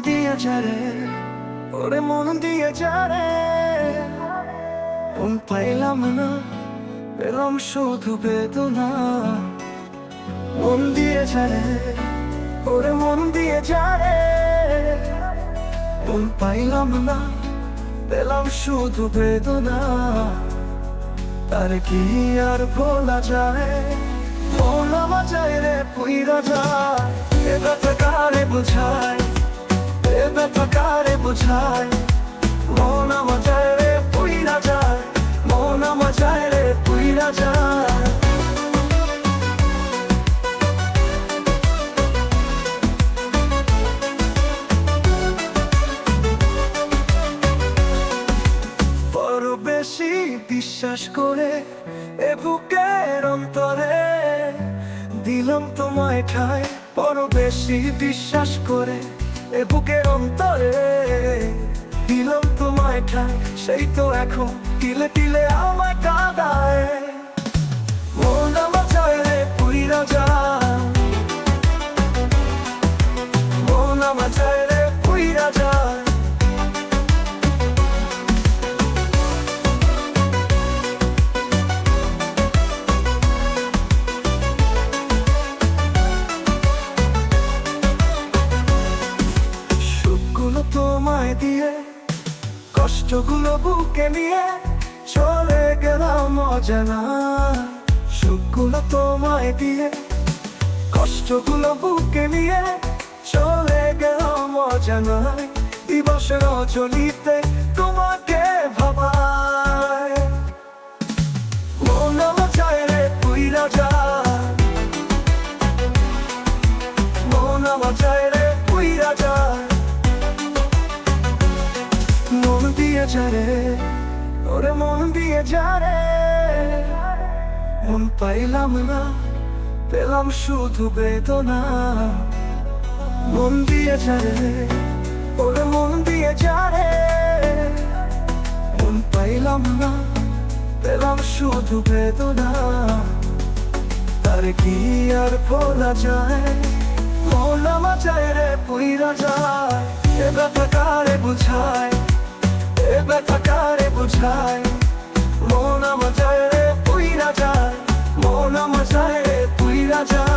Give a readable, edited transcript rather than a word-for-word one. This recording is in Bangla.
দিয়ে যারে, ওরে মন দিয়ে যারে, মন পাইলাম না, পেলাম শুধু বেদনা। মন দিয়ে যারে, ওরে মন দিয়ে যারে, মন পাইলাম না, পেলাম শুধু বেদনা। তার কি আর ভোলা যায়, মন আমার যায় রে পুইরা যায়। এ ব্যথা কারে বুঝায়, এ ব্যথা কারে বুঝায়, মন আমার যায় রে পুইরা যায়, মন আমার যায় রে পুইরা যায়। বড় বেশি বিশ্বাস করে এ বুকের অন্তরে দিলাম তোমায় ঠায়, বড় বেশি বিশ্বাস করে এ বুকের অন্তরে দিলাম তোমায় ঠায়। সেই তো এখন তিলে তিলে আমায় কাঁদায়, মন আমার যায় রে পুইরা যায়, মন আমার যায় রে পুইরা যায়। তোমায় দিয়ে কষ্টগুলো বুকে নিয়ে চলে গেলাম অজানা। সুখগুলো তোমায় দিয়ে কষ্টগুলো বুকে নিয়ে চলে গেলাম অজানায়। দিবস রজনীতে তোমাকে ভাবায়, মন আমার যায় রে পুইরা যায়, মন আমার যায় রে পুইরা যায়। মন দিয়ে যারে, ওরে মন দিয়ে যারে, মন পাইলাম না, পেলাম শুধু বেদনা। মন দিয়ে যারে, ওরে মন দিয়ে যারে, মন পাইলাম না, পেলাম শুধু বেদনা। তার কি আর ভোলা যায়, মন আমার যায় রে পুইরা যায়। এ ব্যথা কারে বুঝায়, এ ব্যথা কারে বুঝায়, মন আমার যায় রে পুইরা যায়, মন আমার যায় রে পুইরা যায়।